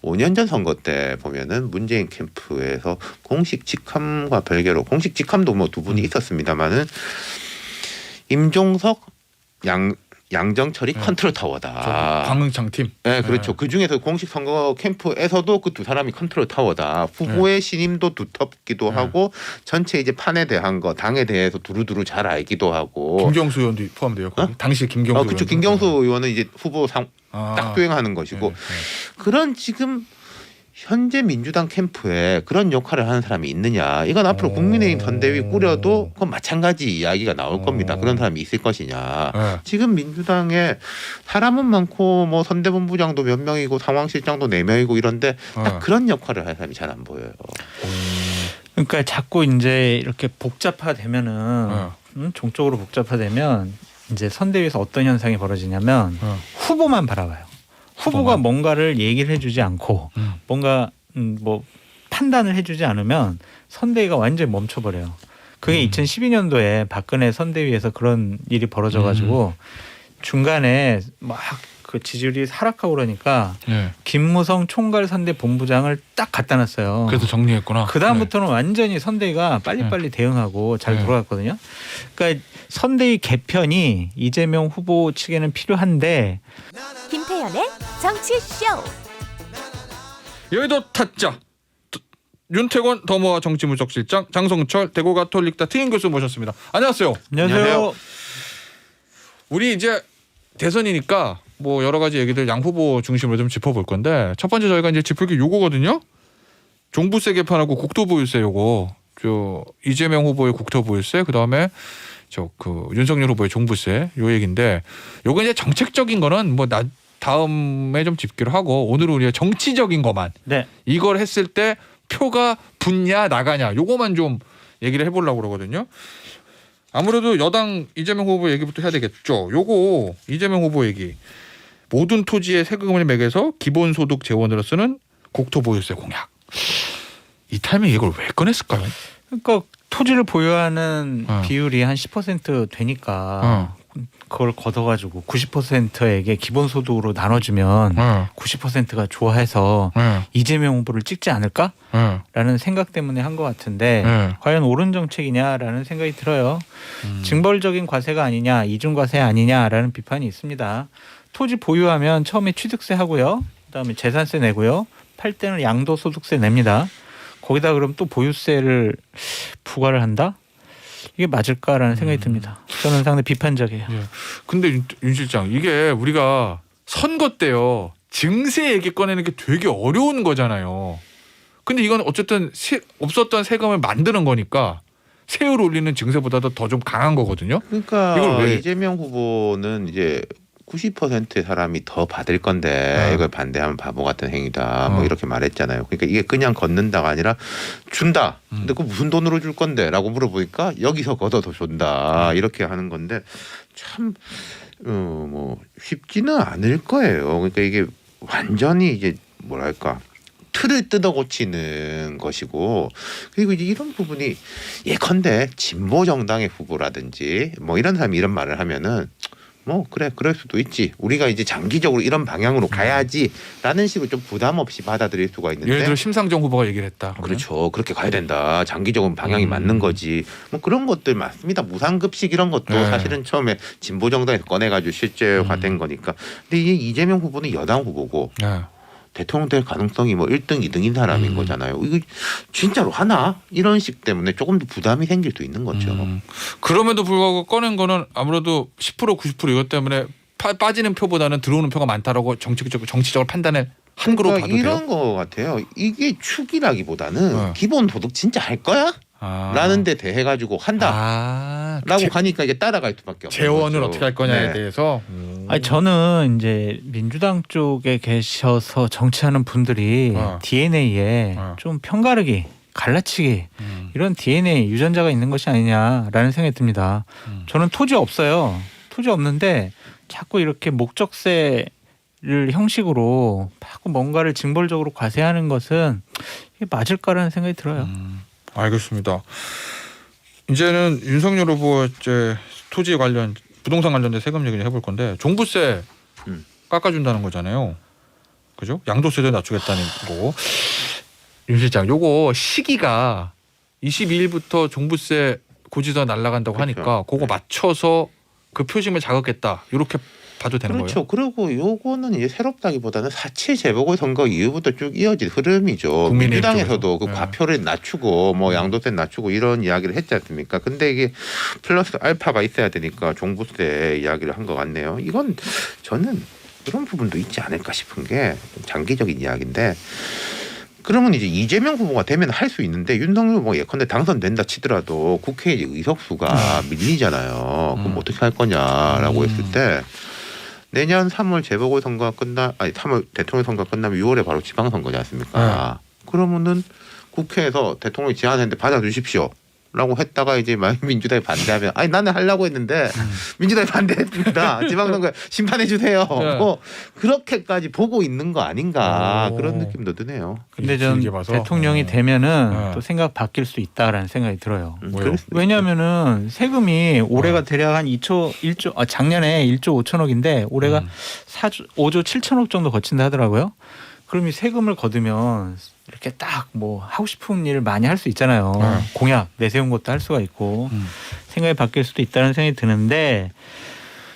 5년 전 선거 때 보면은 문재인 캠프에서 공식 직함과 별개로 공식 직함도 뭐 두 분이 있었습니다만은 임종석 양정철이 컨트롤 타워다. 광흥창 팀. 네, 그렇죠. 그 중에서 공식 선거 캠프에서도 그 두 사람이 컨트롤 타워다. 후보의 신임도 두텁기도 하고 전체 이제 판에 대한 거, 당에 대해서 두루두루 잘 알기도 하고. 김경수 의원도 포함돼요. 당시 김경수. 그렇죠. 김경수 의원은 이제 후보 딱 수행하는 것이고 그런 지금. 현재 민주당 캠프에 그런 역할을 하는 사람이 있느냐. 이건 앞으로 국민의힘 선대위 꾸려도 그건 마찬가지 이야기가 나올 겁니다. 그런 사람이 있을 것이냐. 지금 민주당에 사람은 많고 뭐 선대본부장도 몇 명이고 상황실장도 4명이고 이런데 딱 그런 역할을 하는 사람이 잘 안 보여요. 그러니까 자꾸 이제 이렇게 복잡화되면은 종적으로 복잡화되면 이제 선대위에서 어떤 현상이 벌어지냐면 후보만 바라봐요. 후보가 뭔가를 얘기를 해주지 않고 뭔가 뭐 판단을 해주지 않으면 선대위가 완전히 멈춰버려요. 그게 2012년도에 박근혜 선대위에서 그런 일이 벌어져가지고 중간에 막 그 지지율이 하락하고 그러니까 김무성 총괄선대본부장을 딱 갖다 놨어요. 그래서 정리했구나. 그 다음부터는 완전히 선대위가 빨리빨리 대응하고 잘 돌아갔거든요. 그러니까 선대위 개편이 이재명 후보 측에는 필요한데 김태현의 정치쇼. 여의도 타짜 윤태권 더모아 정치분석실장 장성철 대구 가톨릭대 특임 교수 모셨습니다. 안녕하세요. 안녕하세요. 우리 이제 대선이니까 뭐 여러 가지 얘기들 양 후보 중심으로 좀 짚어볼 건데 첫 번째 저희가 이제 짚을 게 요거거든요. 종부세 개편하고 국토보유세 요거 저 이재명 후보의 국토보유세 그다음에 저 그 윤석열 후보의 종부세 요 얘기인데 요거 이제 정책적인 거는 뭐 다음에 좀 짚기로 하고 오늘은 우리가 정치적인 것만 이걸 했을 때 표가 붙냐 나가냐 요거만 좀 얘기를 해보려고 그러거든요. 아무래도 여당 이재명 후보 얘기부터 해야 되겠죠. 요거 이재명 후보 얘기 모든 토지의 세금을 매겨서 기본소득 재원으로 쓰는 국토보유세 공약. 이 타이밍에 이걸 왜 꺼냈을까요? 그러니까 토지를 보유하는 비율이 한 10% 되니까 그걸 걷어가지고 90%에게 기본소득으로 나눠주면 90%가 좋아해서 이재명 후보를 찍지 않을까라는 생각 때문에 한 것 같은데 과연 옳은 정책이냐라는 생각이 들어요. 징벌적인 과세가 아니냐 이중과세 아니냐라는 비판이 있습니다. 토지 보유하면 처음에 취득세 하고요. 그다음에 재산세 내고요. 팔 때는 양도소득세 냅니다. 거기다 그럼 또 보유세를 부과를 한다? 이게 맞을까라는 생각이 듭니다. 저는 상당히 비판적이에요. 근데 윤 실장 이게 우리가 선거 때요. 증세 얘기 꺼내는 게 되게 어려운 거잖아요. 근데 이건 어쨌든 없었던 세금을 만드는 거니까 세율 올리는 증세보다도 더 좀 강한 거거든요. 그러니까 이걸 왜 이재명 후보는 이제 90%의 사람이 더 받을 건데 이걸 반대하면 바보 같은 행위다. 뭐 이렇게 말했잖아요. 그러니까 이게 그냥 걷는다가 아니라 준다. 근데 그 무슨 돈으로 줄 건데?라고 물어보니까 여기서 걷어서 준다. 이렇게 하는 건데 참 뭐 쉽지는 않을 거예요. 그러니까 이게 완전히 이제 뭐랄까 틀을 뜯어 고치는 것이고 그리고 이제 이런 부분이 예컨대 진보 정당의 후보라든지 뭐 이런 사람이 이런 말을 하면은. 뭐 그래 그럴 수도 있지. 우리가 이제 장기적으로 이런 방향으로 가야지라는 식으로 좀 부담 없이 받아들일 수가 있는데 예를 들어 심상정 후보가 얘기를 했다. 그렇죠. 그렇게 가야 된다. 장기적으로 방향이 맞는 거지. 뭐 그런 것들 맞습니다. 무상급식 이런 것도 사실은 처음에 진보 정당에서 꺼내가지고 실제화된 거니까. 근데 이게 이재명 후보는 여당 후보고 대통령 될 가능성이 뭐 1등, 2등인 사람인 거잖아요. 이거 진짜로 하나? 이런 식 때문에 조금 더 부담이 생길 수 있는 거죠. 그럼에도 불구하고 꺼낸 거는 아무래도 10% 90% 이것 때문에 빠지는 표보다는 들어오는 표가 많다라고 정치적으로 판단을 한 거로 봐도 돼요? 이런 거 같아요. 이게 축이라기보다는 기본소득 진짜 할 거야? 라는 데 대해 가지고 한다라고 가니까 이게 따라갈 수밖에 없는 재원을 거죠. 어떻게 할 거냐에 대해서. 아니 저는 이제 민주당 쪽에 계셔서 정치하는 분들이 DNA에 좀 편가르기, 갈라치기 이런 DNA 유전자가 있는 것이 아니냐라는 생각이 듭니다. 저는 토지 없어요. 토지 없는데 자꾸 이렇게 목적세를 형식으로 자꾸 뭔가를 징벌적으로 과세하는 것은 이게 맞을까라는 생각이 들어요. 알겠습니다. 이제는 윤석열 후보 이제 토지 관련 부동산 관련된 세금 얘기를 해볼 건데 종부세 깎아준다는 거잖아요. 그죠? 양도세도 낮추겠다는 거고. 윤 실장, 요거 시기가 22일부터 종부세 고지서 날라간다고 그렇죠. 하니까 그거 맞춰서 그 표심을 자극했다. 이렇게 봐도 되는 그렇죠. 거예요. 그리고 요거는 이제 새롭다기보다는 4.7 재보궐선거 이후부터 쭉 이어진 흐름이죠. 국민의힘 민주당에서도 그 쪽에서. 과표를 낮추고 뭐 양도세 낮추고 이런 이야기를 했지 않습니까? 근데 이게 플러스 알파가 있어야 되니까 종부세 이야기를 한 것 같네요. 이건 저는 그런 부분도 있지 않을까 싶은 게 장기적인 이야기인데 그러면 이제 이재명 후보가 되면 할 수 있는데 윤석열 후보가 예컨대 당선된다 치더라도 국회 이제 의석수가 밀리잖아요. 그럼 어떻게 할 거냐라고 했을 때 내년 3월 재보궐선거가 아니 3월 대통령 선거가 끝나면 6월에 바로 지방선거지 않습니까? 그러면은 국회에서 대통령이 제안했는데 받아주십시오. 라고 했다가 이제 민주당이 반대하면 아니 나는 하려고 했는데 민주당이 반대했습니다. 지방선거 심판해 주세요. 네. 뭐 그렇게까지 보고 있는 거 아닌가 오. 그런 느낌도 드네요. 근데 전 길게 봐서. 대통령이 되면은 네. 또 생각 바뀔 수 있다라는 생각이 들어요. 왜요? 그럴 수도 왜냐하면은 세금이 올해가 대략 한 작년에 1조 5천억인데 올해가 5조 7천억 정도 거친다 하더라고요. 그럼 이 세금을 거두면 이렇게 딱 뭐 하고 싶은 일을 많이 할 수 있잖아요. 공약 내세운 것도 할 수가 있고 생각이 바뀔 수도 있다는 생각이 드는데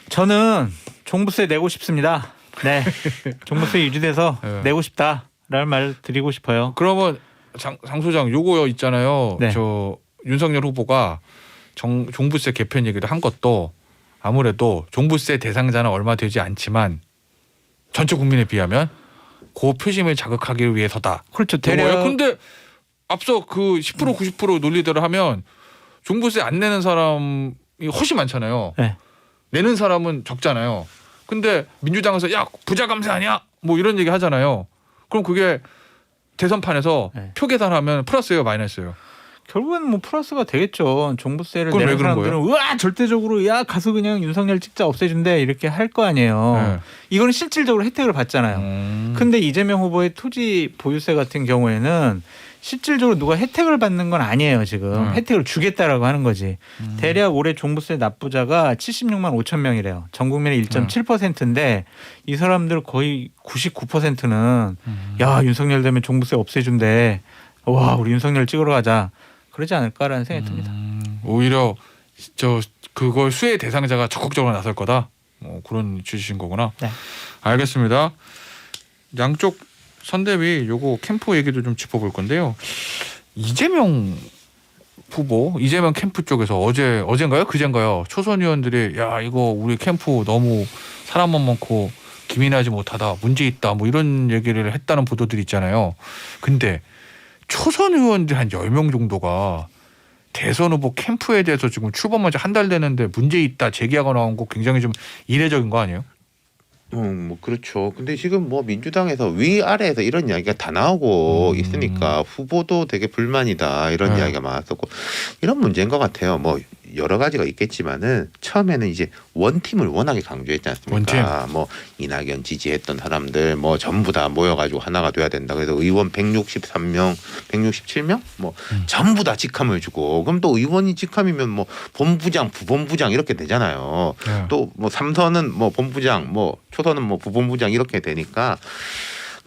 저는 종부세 내고 싶습니다. 네, 종부세 유지돼서 네. 내고 싶다라는 말 드리고 싶어요. 그러면 장 소장 요거 있잖아요. 네. 저 윤석열 후보가 종부세 개편 얘기를 한 것도 아무래도 종부세 대상자는 얼마 되지 않지만 전체 국민에 비하면 그 표심을 자극하기 위해서다. 그렇죠. 대략. 근데 앞서 그 10% 90% 논리대로 하면 종부세 안 내는 사람이 훨씬 많잖아요. 네. 내는 사람은 적잖아요. 근데 민주당에서 야 부자 감세 아니야? 뭐 이런 얘기 하잖아요. 그럼 그게 대선판에서 네. 표 계산하면 플러스예요, 마이너스예요? 결국은 뭐 플러스가 되겠죠. 종부세를 그건 왜 내는 그런 사람들은 우와 절대적으로 야 가서 그냥 윤석열 찍자 없애준대 이렇게 할 거 아니에요. 네. 이거는 실질적으로 혜택을 받잖아요. 근데 이재명 후보의 토지 보유세 같은 경우에는 실질적으로 누가 혜택을 받는 건 아니에요. 지금 혜택을 주겠다라고 하는 거지. 대략 올해 종부세 납부자가 76만 5천 명이래요. 전 국민의 1.7%인데 이 사람들 거의 99%는 야 윤석열 되면 종부세 없애준대. 와 우리 윤석열 찍으러 가자. 그러지 않을까라는 생각이 듭니다. 오히려 저 그걸 수혜 대상자가 적극적으로 나설 거다. 그런 취지신 거구나. 네. 알겠습니다. 양쪽 선대위 요거 캠프 얘기도 좀 짚어볼 건데요. 이재명 후보, 이재명 캠프 쪽에서 어젠가요? 그젠가요? 초선 의원들이 야 이거 우리 캠프 너무 사람만 많고 기민하지 못하다, 문제 있다, 뭐 이런 얘기를 했다는 보도들이 있잖아요. 근데 초선 의원들 한 10명 정도가 대선 후보 캠프에 대해서 지금 출범한 지 한 달 되는데 문제 있다 제기하고 나온 거 굉장히 좀 이례적인 거 아니에요? 뭐 그렇죠. 근데 지금 뭐 민주당에서 위아래에서 이런 이야기가 다 나오고 있으니까 후보도 되게 불만이다 이런 네. 이야기가 많았었고 이런 문제인 것 같아요. 뭐 여러 가지가 있겠지만은 처음에는 이제 원팀을 워낙에 강조했지 않습니까? 뭐 이낙연 지지했던 사람들 뭐 전부 다 모여가지고 하나가 돼야 된다. 그래서 의원 163명, 167명 뭐 전부 다 직함을 주고 그럼 또 의원이 직함이면 뭐 본부장, 부본부장 이렇게 되잖아요. 네. 또 뭐 삼선은 뭐 본부장, 뭐 초선은 뭐 부본부장 이렇게 되니까.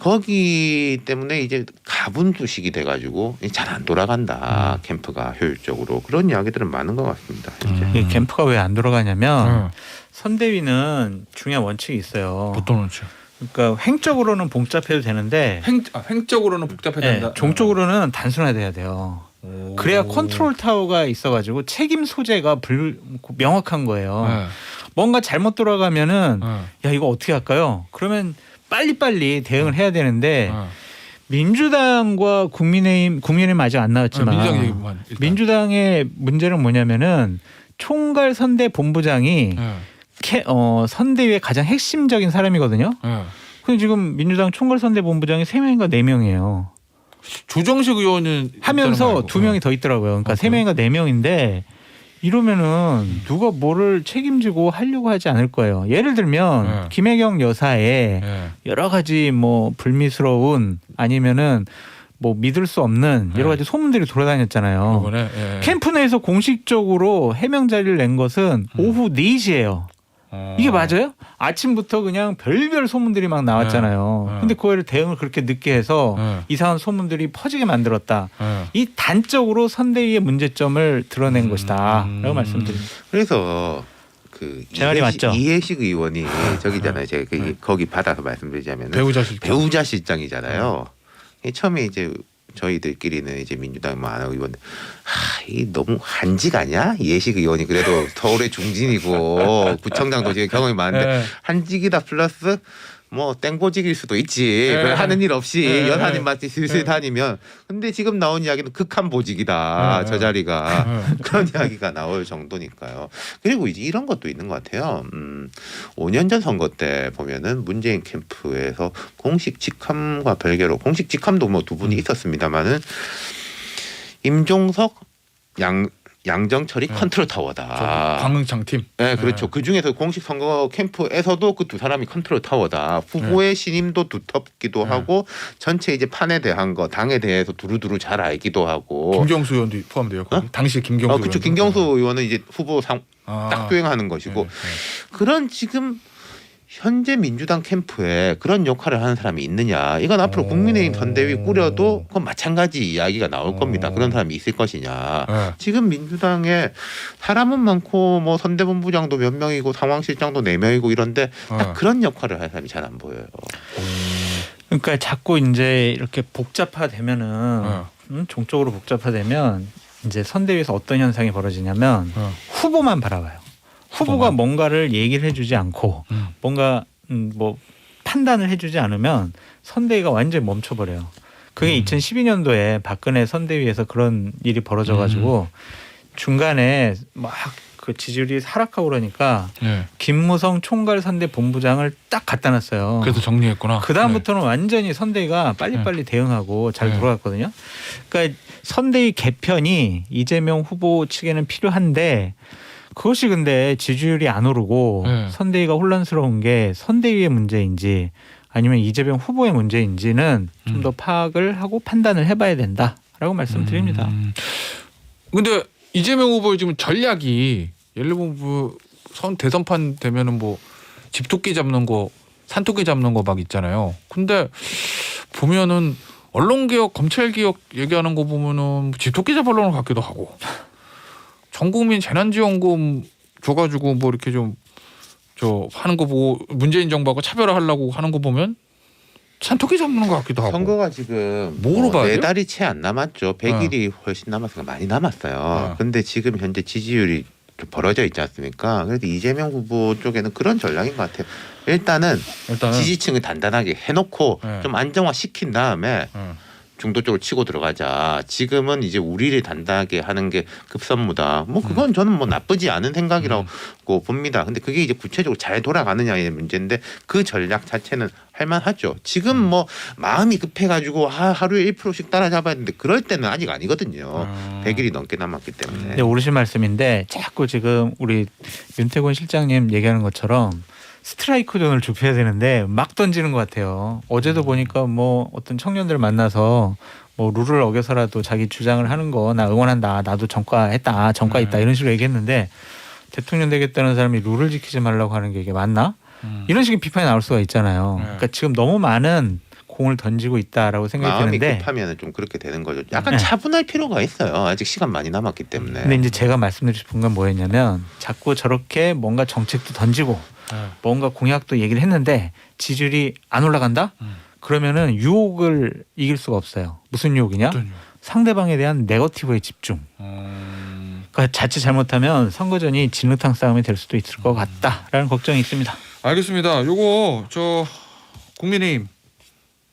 거기 때문에 이제 가분수식이 돼가지고 잘 안 돌아간다 캠프가 효율적으로 그런 이야기들은 많은 것 같습니다. 이 캠프가 왜 안 돌아가냐면 선대위는 중요한 원칙이 있어요. 어떤 원칙? 그러니까 횡적으로는 복잡해도 되는데 횡적으로는 복잡해야 네, 된다. 종적으로는 단순화돼야 돼요. 그래야 컨트롤 타워가 있어가지고 책임 소재가 명확한 거예요. 네. 뭔가 잘못 돌아가면은 네. 야 이거 어떻게 할까요? 그러면 빨리빨리 대응을 해야 되는데 민주당과 국민의힘 아직 안 나왔지만 민주당 얘기만 일단. 민주당의 문제는 뭐냐면은 총괄 선대 본부장이 선대위의 가장 핵심적인 사람이거든요. 근데 지금 민주당 총괄 선대 본부장이 3명인가 4명이에요. 조정식 의원은 하면서 2명이 더 있더라고요. 그러니까 3명인가 4명인데 이러면은 누가 뭐를 책임지고 하려고 하지 않을 거예요. 예를 들면 김혜경 여사의 여러 가지 뭐 불미스러운 아니면은 뭐 믿을 수 없는 여러 가지 소문들이 돌아다녔잖아요. 이번에 캠프 내에서 공식적으로 해명 자리를 낸 것은 오후 4시예요. 이게 맞아요? 아침부터 그냥 별별 소문들이 막 나왔잖아요. 근데 그거를 대응을 그렇게 늦게 해서 이상한 소문들이 퍼지게 만들었다. 이 단적으로 선대위의 문제점을 드러낸 것이다라고 말씀드립니다. 그래서 그 제 말이 맞죠? 이해식 의원이 저기잖아요. 제가 거기 받아서 말씀드리자면 배우자 실장이잖아요. 처음에 이제 저희들끼리는 이제 민주당 뭐 안 하고 의원들 이 너무 한직 아니야? 이해식 의원이 그래도 서울의 중진이고 구청장도 지금 경험이 많은데 한직이다 플러스 뭐 땡보직일 수도 있지. 하는 일 없이 연하님 마치 슬슬 다니면. 근데 지금 나온 이야기는 극한 보직이다. 저 자리가. 그런 이야기가 나올 정도니까요. 그리고 이제 이런 것도 있는 것 같아요. 5년 전 선거 때 보면은 문재인 캠프에서 공식 직함과 별개로 공식 직함도 뭐 두 분이 있었습니다만은 임종석 양정철이 컨트롤 타워다. 광흥창 팀. 네, 그렇죠. 그 중에서 공식 선거 캠프에서도 그 두 사람이 컨트롤 타워다. 후보의 신임도 두텁기도 하고 전체 이제 판에 대한 거, 당에 대해서 두루두루 잘 알기도 하고. 김경수 의원도 포함돼요. 거기? 당시 김경수. 그렇죠. 의원도. 김경수 의원은 이제 후보 딱 수행하는 것이고 그런 지금. 현재 민주당 캠프에 그런 역할을 하는 사람이 있느냐. 이건 앞으로 국민의힘 선대위 꾸려도 그건 마찬가지 이야기가 나올 겁니다. 그런 사람이 있을 것이냐. 지금 민주당에 사람은 많고 뭐 선대본부장도 몇 명이고 상황실장도 4명이고 이런데 딱 그런 역할을 할 사람이 잘 안 보여요. 그러니까 자꾸 이제 이렇게 복잡화되면은 종적으로 복잡화되면 이제 선대위에서 어떤 현상이 벌어지냐면 후보만 바라봐요. 후보가 뭔가를 얘기를 해주지 않고 뭔가 뭐 판단을 해주지 않으면 선대위가 완전히 멈춰버려요. 그게 2012년도에 박근혜 선대위에서 그런 일이 벌어져가지고 중간에 막 그 지지율이 하락하고 그러니까 김무성 총괄 선대 본부장을 딱 갖다 놨어요. 그래서 정리했구나. 그 다음부터는 완전히 선대위가 빨리빨리 대응하고 잘 돌아갔거든요. 그러니까 선대위 개편이 이재명 후보 측에는 필요한데 그것이 근데 지지율이 안 오르고 선대위가 혼란스러운 게 선대위의 문제인지 아니면 이재명 후보의 문제인지는 좀 더 파악을 하고 판단을 해봐야 된다라고 말씀드립니다. 근데 이재명 후보의 지금 전략이 예를 들면 뭐 대선판 되면은 뭐 집토끼 잡는 거, 산토끼 잡는 거 막 있잖아요. 근데 보면은 언론개혁, 검찰개혁 얘기하는 거 보면은 집토끼 잡으려는 것 같기도 하고. 전국민 재난지원금 줘가지고 뭐 이렇게 좀 하는 거 보고 문재인 정부하고 차별화하려고 하는 거 보면 산토끼 잡는 것 같기도 하고. 선거가 지금 뭐로 봐야 돼요? 4달이 채 안 남았죠. 100일이 훨씬 남았으니까 많이 남았어요. 그런데 지금 현재 지지율이 좀 벌어져 있지 않습니까? 그래도 이재명 후보 쪽에는 그런 전략인 것 같아요. 일단은 지지층을 단단하게 해놓고 좀 안정화시킨 다음에 중도 쪽으로 치고 들어가자. 지금은 이제 우리를 단단하게 하는 게 급선무다. 뭐 그건 저는 뭐 나쁘지 않은 생각이라고 봅니다. 근데 그게 이제 구체적으로 잘 돌아가느냐의 문제인데 그 전략 자체는 할만하죠. 지금 뭐 마음이 급해가지고 하루에 1%씩 따라잡아야 되는데 그럴 때는 아직 아니거든요. 100일이 넘게 남았기 때문에. 네, 오르신 말씀인데 자꾸 지금 우리 윤태곤 실장님 얘기하는 것처럼 스트라이크 존을 좁혀야 되는데 막 던지는 것 같아요. 어제도 보니까 뭐 어떤 청년들 만나서 뭐 룰을 어겨서라도 자기 주장을 하는 거 나 응원한다. 나도 전과했다. 전과 있다. 이런 식으로 얘기했는데 대통령 되겠다는 사람이 룰을 지키지 말라고 하는 게 이게 맞나? 이런 식의 비판이 나올 수가 있잖아요. 그러니까 지금 너무 많은 공을 던지고 있다라고 생각이 마음이 드는데 급하면 좀 그렇게 되는 거죠. 약간 차분할 필요가 있어요. 아직 시간 많이 남았기 때문에. 근데 이제 제가 말씀드리고 싶은 건 뭐였냐면 자꾸 저렇게 뭔가 정책도 던지고 뭔가 공약도 얘기를 했는데 지지율이 안 올라간다? 그러면은 유혹을 이길 수가 없어요. 무슨 유혹이냐? 상대방에 대한 네거티브에 집중. 그러니까 자칫 잘못하면 선거전이 진흙탕 싸움이 될 수도 있을 것 같다라는 걱정이 있습니다. 알겠습니다. 요거 국민의힘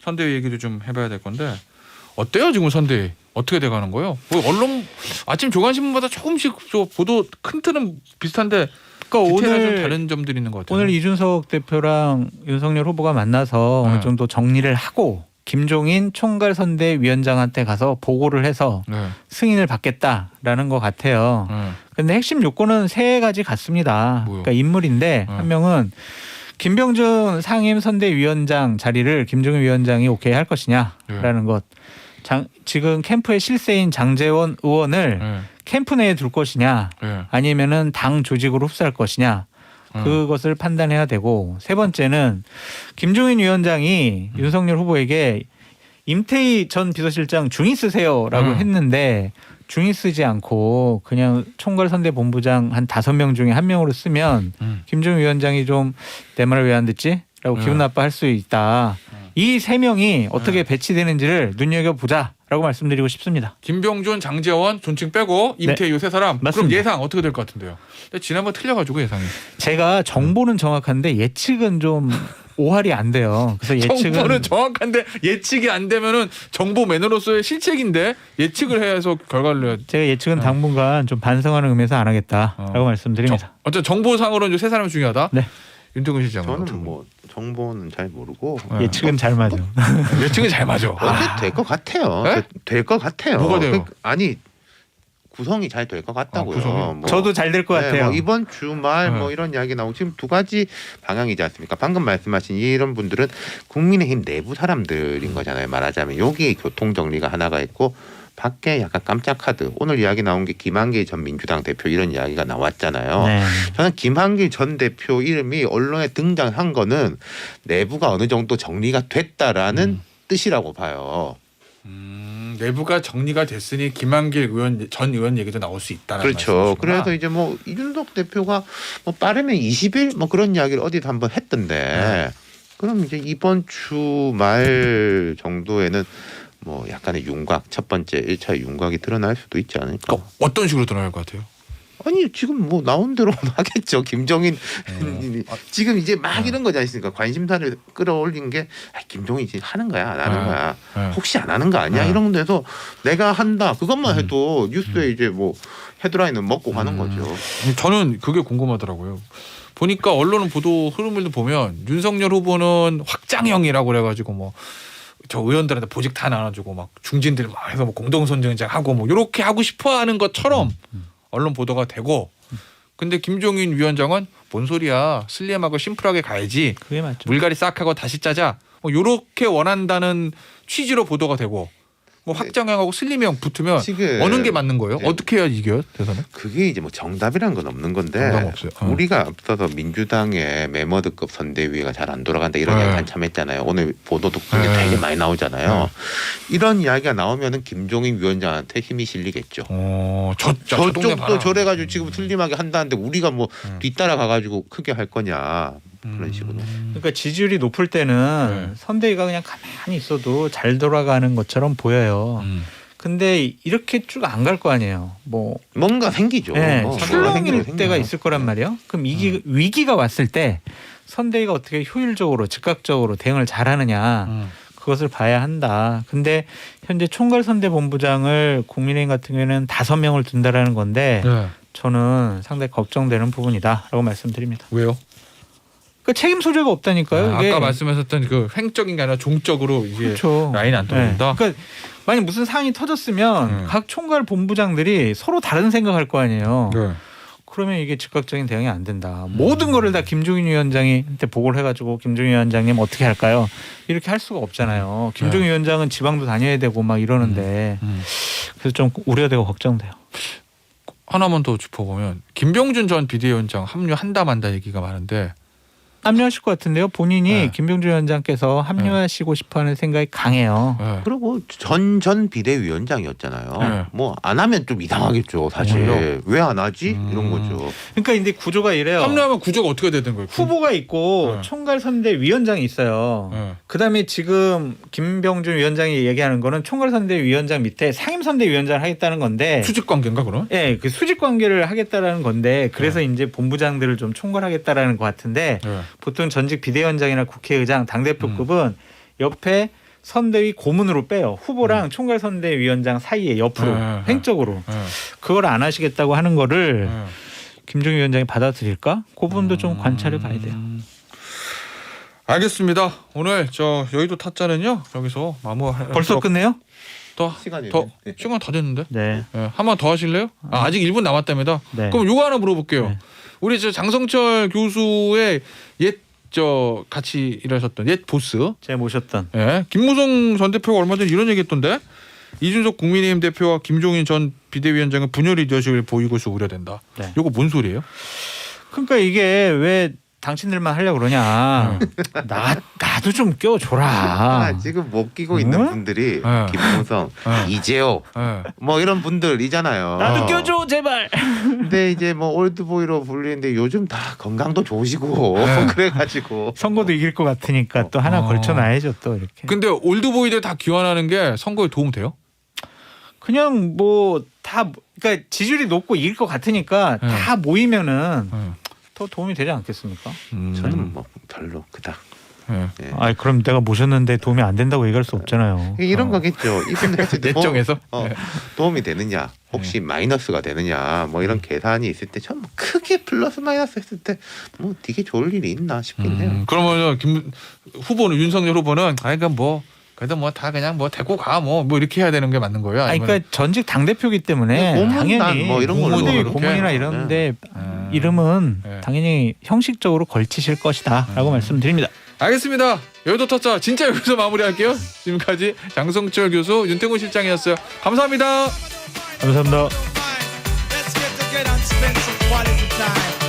선대위 얘기를 좀 해봐야 될 건데 어때요 지금 선대위 어떻게 돼가는 거예요? 뭐 언론 아침 조간신문마다 조금씩 보도 큰 틀은 비슷한데 그러니까 디테일한 오늘 좀 다른 점들이 있는 것 같아요. 오늘 이준석 대표랑 윤석열 후보가 만나서 어느 정도 정리를 하고 김종인 총괄선대위원장한테 가서 보고를 해서 승인을 받겠다라는 것 같아요. 그런데 핵심 요건은 3가지 같습니다. 그러니까 인물인데 한 명은 김병준 상임선대위원장 자리를 김종인 위원장이 오케이 할 것이냐라는 것. 지금 캠프의 실세인 장제원 의원을 캠프 내에 둘 것이냐 아니면은 당 조직으로 흡수할 것이냐 그것을 판단해야 되고 세 번째는 김종인 위원장이 윤석열 후보에게 임태희 전 비서실장 중위 쓰세요라고 했는데 중위 쓰지 않고 그냥 총괄선대본부장 한 5명 중에 1명으로 쓰면 김종인 위원장이 좀 내 말을 왜 안 듣지? 라고 기분 나빠할 수 있다. 이 3명이 어떻게 배치되는지를 눈여겨보자라고 말씀드리고 싶습니다. 김병준, 장제원 존칭 빼고 임태희 세 사람. 맞습니다. 그럼 예상 어떻게 될 것 같은데요? 근데 지난번 틀려가지고 예상이. 제가 정보는 정확한데 예측은 좀 오할이 안 돼요. 그래서 예측은 정보는 정확한데 예측이 안 되면은 정보맨으로서의 실책인데 예측을 해서 결과를 내야. 제가 예측은 당분간 좀 반성하는 의미에서 안 하겠다라고 말씀드립니다. 어쨌든 정보상으로는 이제 세 사람이 중요하다. 네. 윤태근 실장은 저는 뭐 정보는 잘 모르고 예측은 잘 맞아. 예측이 잘 맞아. 어제 될 것 같아요. 네? 될 것 같아요. 뭐가 돼요? 아니 구성이 잘 될 것 같다고요. 구성이? 뭐. 저도 잘 될 것 같아요. 뭐 이번 주말 네. 뭐 이런 이야기 나오고 지금 두 가지 방향이지 않습니까? 방금 말씀하신 이런 분들은 국민의힘 내부 사람들인 거잖아요. 말하자면 여기 교통 정리가 하나가 있고 밖에 약간 깜짝 카드. 오늘 이야기 나온 게 김한길 전 민주당 대표 이런 이야기가 나왔잖아요. 네. 저는 김한길 전 대표 이름이 언론에 등장한 거는 내부가 어느 정도 정리가 됐다라는 뜻이라고 봐요. 내부가 정리가 됐으니 김한길 전 의원 얘기도 나올 수 있다는 그렇죠. 말씀이시구나. 그래서 이제 뭐 이준석 대표가 뭐 빠르면 20일 뭐 그런 이야기를 어디서 한번 했던데 그럼 이제 이번 주말 정도에는 뭐 약간의 윤곽 첫 번째 1차 윤곽이 드러날 수도 있지 않을까. 그러니까 어떤 식으로 드러날 것 같아요? 아니 지금 뭐 나온 대로 하겠죠. 김종인 지금 이제 막 이런 거지 않습니까? 관심사를 끌어올린 게 김종인이 하는 거야 안 하는 거야. 혹시 안 하는 거 아니야? 이런 데서 내가 한다 그것만 해도 뉴스에 이제 뭐 헤드라인은 먹고 가는 거죠. 저는 그게 궁금하더라고요. 보니까 언론은 보도 흐름을 보면 윤석열 후보는 확장형이라고 그래가지고 뭐 저 의원들한테 보직 다 나눠주고 막 중진들 막 해서 뭐 공동선정장 하고 뭐 이렇게 하고 싶어하는 것처럼 언론 보도가 되고, 근데 김종인 위원장은 뭔 소리야 슬림하고 심플하게 가야지 그게 맞죠. 물갈이 싹 하고 다시 짜자 뭐 이렇게 원한다는 취지로 보도가 되고 뭐 확장형하고 슬림형 붙으면 지금 어느 게 맞는 거예요? 네. 어떻게 해야 이겨요 대선은? 그게 이제 뭐 정답이란 건 없는 건데 정답 없어요. 우리가 앞서서 민주당의 메머드급 선대위가 잘 안 돌아간다 이런 이야기 한참 했잖아요. 오늘 보도도 그게 되게 많이 나오잖아요. 이런 이야기가 나오면은 김종인 위원장한테 힘이 실리겠죠. 저쪽도 저래가지고 지금 슬림하게 한다는데 우리가 뭐 뒤따라 가가지고 크게 할 거냐 그런 식으로. 그러니까 지지율이 높을 때는 선대위가 그냥 가만히 있어도 잘 돌아가는 것처럼 보여요. 근데 이렇게 쭉 안 갈 거 아니에요. 뭐 뭔가 생기죠. 네, 뭔가 출렁일 생겨요. 때가 있을 거란 말이에요. 그럼 위기가 왔을 때 선대위가 어떻게 효율적으로 즉각적으로 대응을 잘하느냐 그것을 봐야 한다. 근데 현재 총괄선대본부장을 국민의힘 같은 경우에는 5명을 둔다라는 건데 저는 상당히 걱정되는 부분이다라고 말씀드립니다. 왜요? 그 책임 소재가 없다니까요. 이게. 아까 말씀하셨던 그 횡적인 게 아니라 종적으로 이게 그렇죠. 라인이 안 떨어진다. 그러니까 만약 무슨 사안이 터졌으면 각 총괄 본부장들이 서로 다른 생각할 거 아니에요. 그러면 이게 즉각적인 대응이 안 된다. 모든 거를 다 김종인 위원장한테 보고를 해가지고 김종인 위원장님 어떻게 할까요? 이렇게 할 수가 없잖아요. 김종인 위원장은 지방도 다녀야 되고 막 이러는데 그래서 좀 우려되고 걱정돼요. 하나만 더 짚어보면 김병준 전 비대위원장 합류한다 만다 얘기가 많은데 합류하실 것 같은데요. 본인이 네. 김병준 위원장께서 합류하시고 싶어하는 생각이 강해요. 그리고 전 비대위원장이었잖아요. 네. 뭐 안 하면 좀 이상하겠죠. 사실 왜 안 하지 이런 거죠. 그러니까 이제 구조가 이래요. 합류하면 구조가 어떻게 되는 거예요? 후보가 있고 네. 총괄선대위원장이 있어요. 그다음에 지금 김병준 위원장이 얘기하는 거는 총괄선대위원장 밑에 상임선대위원장을 하겠다는 건데 수직 관계인가 그러면? 예, 그 수직 관계를 하겠다라는 건데 그래서 이제 본부장들을 좀 총괄하겠다라는 것 같은데 보통 전직 비대위원장이나 국회의장 당대표급은 옆에 선대위 고문으로 빼요. 후보랑 총괄선대위원장 사이에 옆으로 횡적으로 그걸 안 하시겠다고 하는 거를 김종인 위원장이 받아들일까? 그 부분도 좀 관찰해 봐야 돼요. 알겠습니다. 오늘 저 여의도 타짜는요 여기서 마무리. 벌써 끝내요? 시간이 시간 다 됐는데? 네. 한 번 더 하실래요? 아직 1분 남았답니다. 네. 그럼 요거 하나 물어볼게요. 네. 우리 저 장성철 교수의 같이 일하셨던 옛 보스, 제가 모셨던 김무성 전 대표가 얼마 전에 이런 얘기했던데 이준석 국민의힘 대표와 김종인 전 비대위원장은 분열 리더십을 보이고 있어 우려된다. 네. 요거 뭔 소리예요? 그러니까 이게 왜 당신들만 하려고 그러냐. 나도 좀 껴줘라. 지금 못 끼고 있는 응? 분들이 네. 김무성, 이재호 네. 뭐 이런 분들이잖아요. 나도 껴줘 제발. 근데 이제 뭐 올드보이로 불리는데 요즘 다 건강도 좋으시고 네. 그래가지고 선거도 이길 것 같으니까 또 하나 걸쳐놔야죠 또 이렇게. 근데 올드보이들 다 기원하는 게 선거에 도움 돼요? 그냥 뭐 다 그러니까 지지율이 높고 이길 것 같으니까 네. 다 모이면은 네. 더 도움이 되지 않겠습니까? 저는 뭐 별로 그닥. 네. 예. 아 그럼 내가 모셨는데 도움이 안 된다고 얘기할 수 없잖아요. 이런 거겠죠. 이분들 했을 때 내정에서? 네. 도움이 되느냐, 혹시 마이너스가 되느냐, 뭐 이런 계산이 있을 때 전 크게 플러스 마이너스 했을 때 뭐 되게 좋을 일이 있나 싶긴 해요. 그러면 김 후보는 윤석열 후보는 그러니까 뭐 그래도 뭐 다 그냥 뭐 데리고 가 뭐 이렇게 해야 되는 게 맞는 거예요? 아니, 아니면 그러니까 전직 당 대표기 때문에 고문단 당연히 뭐 이런 걸로 고문이 그렇게. 고문이나 이런데 네. 이름은 네. 당연히 형식적으로 걸치실 것이다라고 말씀드립니다. 알겠습니다. 여의도 터짜 진짜 여기서 마무리할게요. 지금까지 장성철 교수, 윤태곤 실장이었어요. 감사합니다. 감사합니다. Let's get together and spend some quality time.